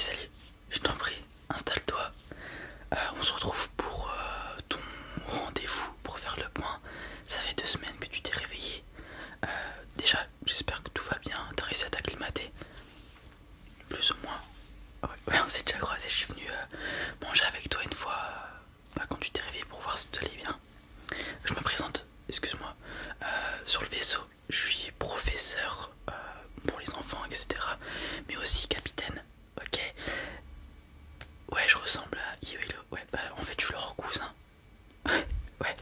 Salut, salut, je t'en prie, installe-toi. On se retrouve pour ton rendez-vous pour faire le point. Ça fait 2 semaines que tu t'es réveillé. Déjà, j'espère que tout va bien. T'as réussi à t'acclimater, plus ou moins. Ouais, on s'est déjà croisé. Je suis venu manger avec toi une fois quand tu t'es réveillé pour voir si tout allait bien. Je me présente, excuse-moi. Sur le vaisseau, je suis professeur pour les enfants, etc. Mais aussi capitaine. Ok. Ouais, je ressemble à Ioelo. Ouais, bah en fait, je suis leur cousin. Ouais,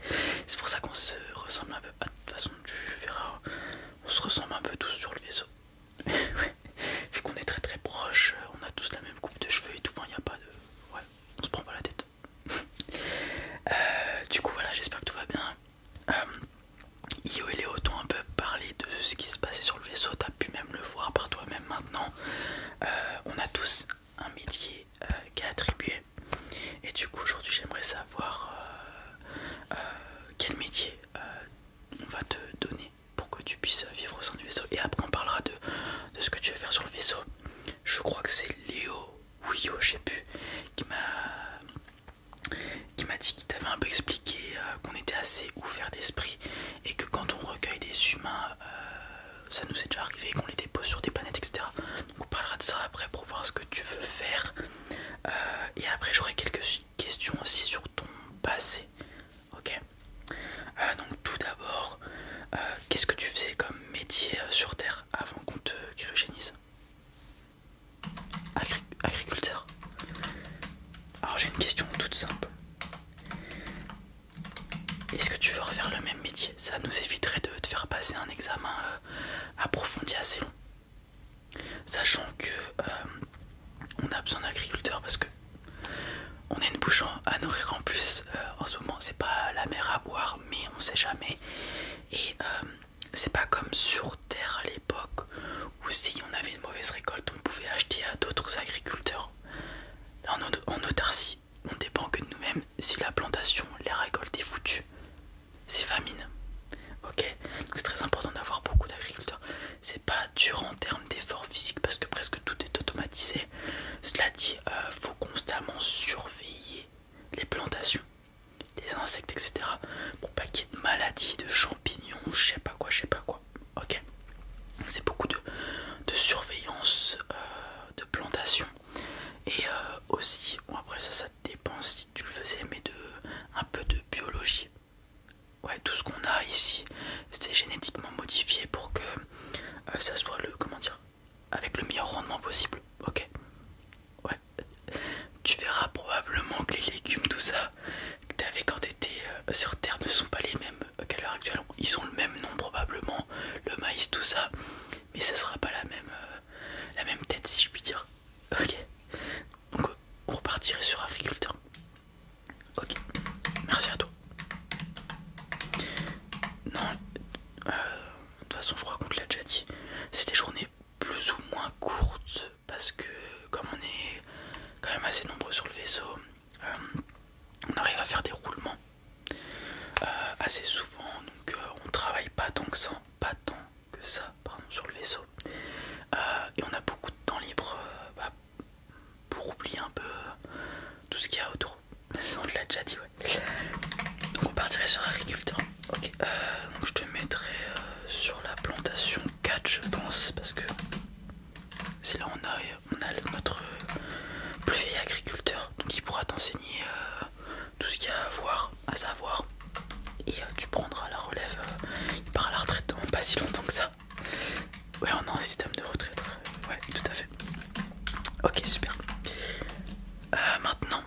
c'est pour ça qu'on se ressemble un peu. Ah, de toute façon, tu verras, on se ressemble un peu tous sur le vaisseau. Ouais, vu qu'on est très très proches, on a tous la même coupe de cheveux et tout. Enfin, il n'y a pas de. Ouais, on se prend pas la tête. Du coup, voilà, j'espère que tout va bien. Io et Léo t'ont un peu parlé de ce qui se passait sur le vaisseau. T'as pu même le voir par toi-même maintenant. On a tous un métier qui est attribué. Et du coup, aujourd'hui, j'aimerais savoir quel métier on va te donner pour que tu puisses vivre au sein du vaisseau. Et après, on parlera de ce que tu veux faire sur le vaisseau. Je crois que c'est Léo ou Io, je sais plus, qui m'a dit qu'il t'avait un peu expliqué qu'on était assez ouvert d'esprit et que quand on recueille des humains, ça nous est déjà arrivé qu'on les dépose sur des planètes, etc. Donc on parlera de ça après pour voir ce que tu veux faire. Et après j'aurai quelques questions aussi sur ton passé. Ok. Donc tout d'abord, qu'est-ce que tu faisais comme métier sur Terre avant qu'on te cryogénise? Agriculteur. Alors j'ai une question toute simple. Est-ce que tu veux refaire le même métier? Ça nous éviterait de te faire passer un examen approfondi assez long. Sachant que on a besoin d'agriculteurs parce que on a une bouche à nourrir en plus. En ce moment c'est pas la mer à boire, mais on sait jamais. Et c'est pas comme sur Terre à l'époque où si on avait une mauvaise récolte on pouvait acheter à d'autres agriculteurs. Là en autarcie, on dépend que de nous-mêmes. Si la plantation, les récoltes est foutue, c'est famine. Ok, donc c'est très important d'avoir beaucoup d'agriculteurs. C'est pas dur en termes d'effort physique parce que presque tout est automatisé. Cela dit, faut constamment surveiller les plantations, les insectes, etc. pour pas qu'il y ait de maladies, de champignons, je sais pas quoi, je sais pas quoi. Ok, donc c'est beaucoup de surveillance de plantation. Et aussi, bon après ça dépend si tu le faisais, mais un peu de biologie. Ouais, tout ce qu'on a ici, c'était génétiquement modifié pour que ça soit comment dire, avec le meilleur rendement possible. Ok. Ouais. Tu verras probablement que les légumes, tout ça, que tu avais quand tu étais sur Terre ne sont pas les mêmes qu'à l'heure actuelle. Ils ont le même nom probablement, le maïs, tout ça, mais ça sera pas la même tête si je puis dire. Ok. Donc on repartirait sur agriculteur. Ok. Merci à toi. Non, de toute façon je crois qu'on te l'a déjà dit. C'est des journées plus ou moins courtes parce que comme on est quand même assez nombreux sur le vaisseau, on arrive à faire des roulements assez souvent. Donc on travaille pas tant que ça, pardon, sur le vaisseau. Et on a beaucoup de temps libre pour oublier un peu tout ce qu'il y a autour. On te l'a déjà dit, ouais. Donc on partirait sur agriculteur. Ok, donc je te mettrai sur la plantation 4 je pense, parce que c'est là on a notre plus vieil agriculteur, donc il pourra t'enseigner tout ce qu'il y a à voir, à savoir. Et tu prendras la relève, il part à la retraite dans pas si longtemps que ça. Ouais, on a un système de retraite, ouais, tout à fait. Ok, super. Maintenant,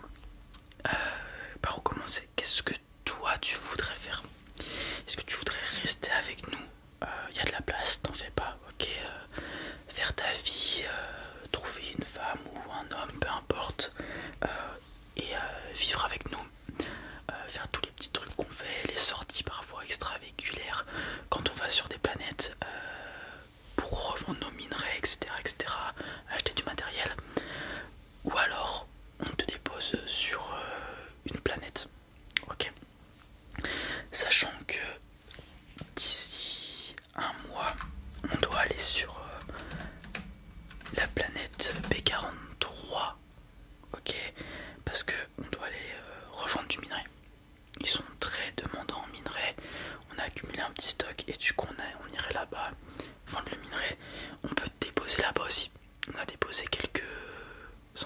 par où commencer? Qu'est-ce que toi tu voudrais faire? Est-ce que tu voudrais rester avec nous? Il y a de la place, t'en fais pas, ok? Faire ta vie, trouver une femme ou un homme, peu importe, et vivre avec nous. Faire tous les petits trucs qu'on fait, les sorties parfois extravéhiculaires, quand on va sur des planètes pour revendre nos minerais, etc., etc., acheter du matériel. Ou alors on te dépose sur une planète, ok? Sachant que d'ici un mois, on doit aller sur la planète B43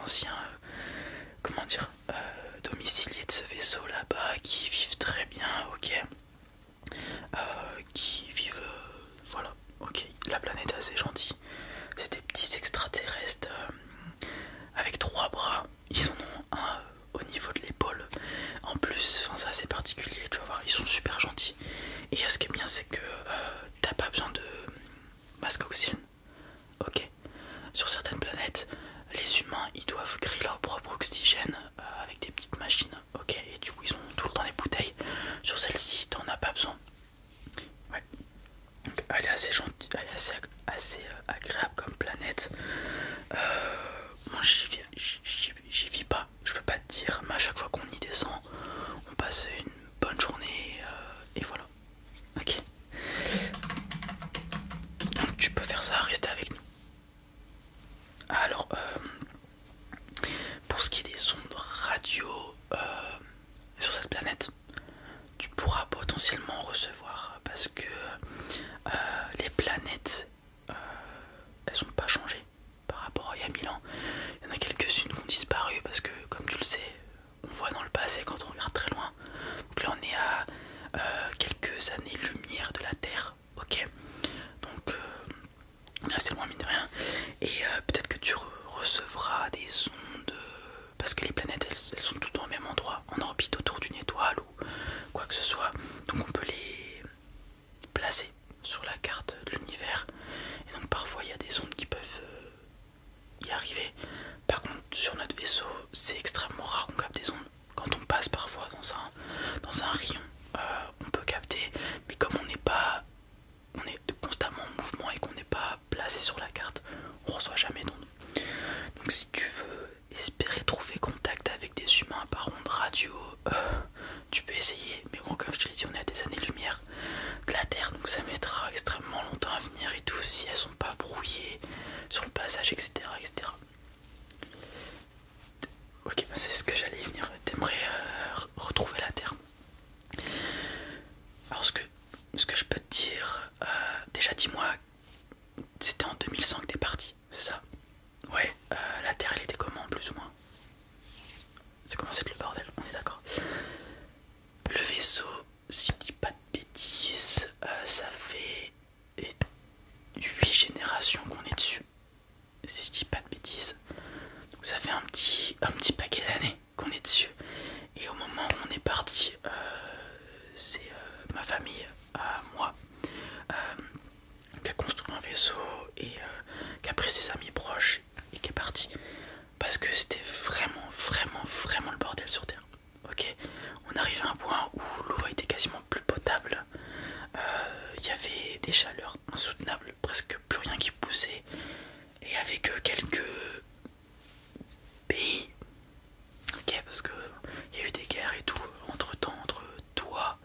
anciens, comment dire, domiciliés de ce vaisseau là-bas, qui vivent très bien, ok, qui vivent, voilà, ok, la planète est assez gentille. C'est des petits extraterrestres avec 3 bras. Ils en ont un au niveau de l'épaule. En plus, enfin c'est assez particulier, tu vas voir, ils sont super gentils. Et ce qui est bien, c'est que t'as pas besoin de masque oxygène. Ok. Sur certaines planètes, les humains ils doivent créer leur propre oxygène avec des petites machines. Ok. Et du coup ils ont tout le temps des bouteilles. Sur celle-ci, t'en as pas besoin. Ouais. Donc, elle est assez gentille, elle est assez agréable comme planète. Moi j'y vis pas, je peux pas te dire, mais à chaque fois qu'on y descend, on passe une bonne journée et voilà. Ok. Donc tu peux faire ça, rester avec nous. Alors, pour ce qui est des ondes radio sur cette planète, tu pourras potentiellement recevoir parce que les planètes elles ont pas changé par rapport à il y a 1000 ans. Il y en a quelques-unes qui ont disparu parce que, comme tu le sais, on voit dans le passé quand on regarde très loin. Donc là, on est à quelques années-lumière de la Terre, ok. Donc on est assez loin, mine de rien. Et peut-être que tu recevras des ondes parce que les planètes, elles sont tout le temps au même endroit, en orbite autour d'une étoile ou quoi que ce soit. Donc on peut les placer sur la carte de l'univers. Et donc parfois il y a des ondes qui peuvent y arriver. Par contre sur notre vaisseau c'est extrêmement rare qu'on capte des ondes. Quand on passe parfois dans un rayon on peut capter, mais comme on est constamment en mouvement et qu'on n'est pas placé sur la carte, on reçoit jamais d'ondes. Donc si tu veux espérer trouver contact avec des humains par ondes radio, tu peux essayer, mais bon, comme je te l'ai dit, on est à des années-lumière de la Terre, donc ça mettra extrêmement longtemps à venir et tout, si elles sont pas brouillées sur le passage, etc. etc. Ok, bah c'est ce que j'allais y venir. T'aimerais retrouver la Terre. Alors ce que je peux te dire, déjà dis-moi, c'était en 2100 que t'es parti, c'est ça? Ouais, la Terre elle était comment plus ou moins? Ça commence à être le bordel, on est d'accord. Le vaisseau, si je dis pas de bêtises, ça fait 8 générations qu'on est dessus. Si je dis pas de bêtises. Donc ça fait un petit paquet d'années qu'on est dessus. Et au moment où on est parti, c'est ma famille, moi, qui a construit un vaisseau et qui a pris ses amis proches et qui est parti. Parce que c'était vraiment le bordel sur Terre. Ok, on arrive à un point où l'eau était quasiment plus potable. Il y avait des chaleurs insoutenables, presque plus rien qui poussait. Et avec quelques pays, ok, parce que il y a eu des guerres et tout entre temps entre toi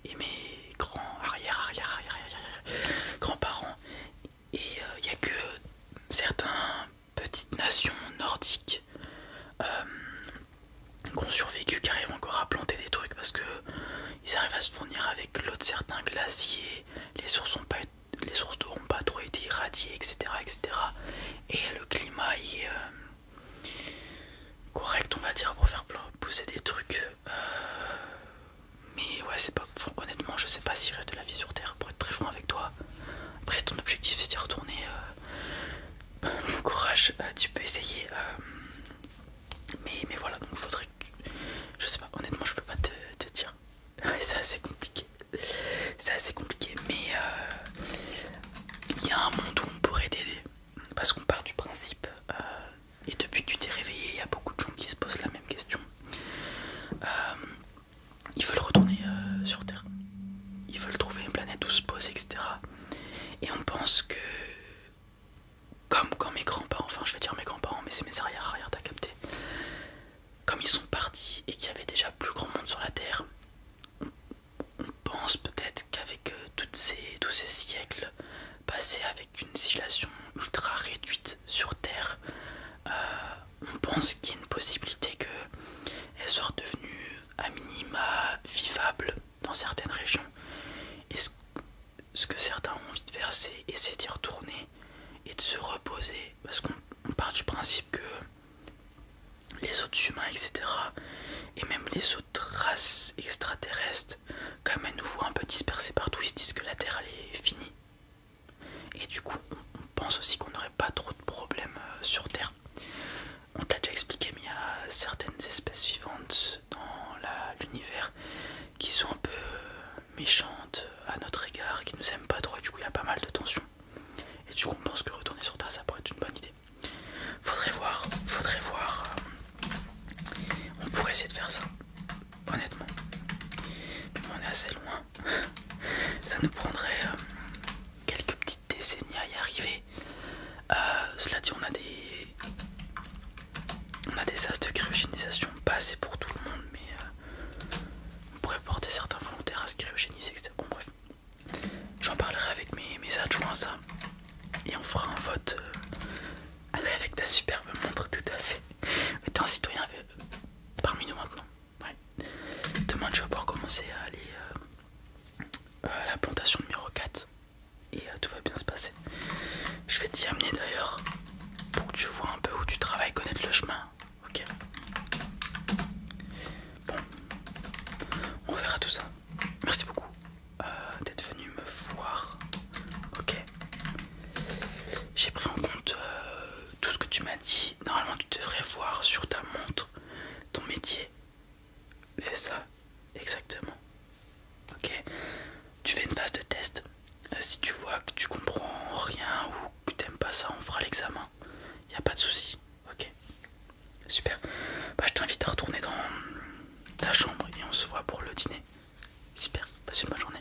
et mes grands-parents. Et il n'y a que certaines petites nations nordiques qui ont survécu, qui arrivent encore à planter des trucs parce que ils arrivent à se fournir avec l'eau de certains glaciers, les sources d'eau n'ont pas trop été irradiées, etc. etc. Et le climat il est correct, on va dire, pour faire pousser des trucs. Mais ouais, c'est pas. Honnêtement, je sais pas s'il reste de la vie sur Terre, pour être très franc avec toi. Après, ton objectif c'est d'y retourner. Bon courage, tu peux essayer. Mais voilà, donc faudrait que. Je sais pas, honnêtement, je peux pas te dire. Ouais, c'est assez compliqué. C'est assez compliqué, mais il y a un monde où on pourrait t'aider. Parce qu'on part du principe, et depuis que tu t'es réveillé, il y a beaucoup de gens qui se posent la même question. Ils veulent retourner sur Terre. Ils veulent trouver une planète où se poser, etc. Et on pense que, comme quand mes grands-parents, enfin je vais dire mes grands-parents, mais c'est mes arrière-arrière, t'as capté. Comme ils sont partis et qu'il y avait déjà plus grand monde sur la Terre, on pense peut-être qu'avec tous ces siècles passés avec une civilisation ultra réduite sur Terre, on pense qu'il y a une possibilité qu'elle soit devenue à minima vivable dans certaines régions. Et ce que certains ont envie de faire, c'est essayer d'y retourner et de se reposer, parce qu'on part du principe que les autres humains, etc. Et même les autres races extraterrestres, comme elles nous voient un peu dispersés partout, ils se disent que la Terre elle est finie. Et du coup, on pense aussi qu'on n'aurait pas trop de problèmes sur Terre. On te l'a déjà expliqué, mais il y a certaines espèces vivantes dans l'univers qui sont un peu méchantes à notre égard, qui nous aiment pas trop, et du coup il y a pas mal de tensions. Et du coup on pense que retourner sur Terre ça pourrait être une bonne idée. Faudrait voir, on pourrait essayer de faire ça, honnêtement. Mais bon, on est assez loin, ça nous prendrait quelques petites décennies à y arriver. Cela dit, on a des sas de cryogénisation, pas assez pour tout le monde, mais on pourrait porter certains volontaires à se cryogéniser, etc. Bon bref, j'en parlerai avec mes adjoints ça, et on fera un vote avec ta superbe montre, tout à fait. Mais t'es un citoyen parmi nous maintenant. Ouais. Demain tu vas pouvoir commencer à aller à la plantation numéro 4 et tout va bien se passer. Je vais t'y amener d'ailleurs pour que tu vois un peu où tu travailles, connaître le chemin. Ok. Bon, on verra tout ça. Merci beaucoup d'être venu me voir. Ok. J'ai pris en compte tout ce que tu m'as dit. Normalement tu devrais voir sur ta montre ton métier. C'est ça, exactement. Ok. Tu fais une phase de test. Si tu vois que tu comprends rien ou que t'aimes pas ça, on fera l'examen. Y a pas de souci. Ok. Super. Bah je t'invite à retourner dans ta chambre et on se voit pour le dîner. Super. Passe une bonne journée.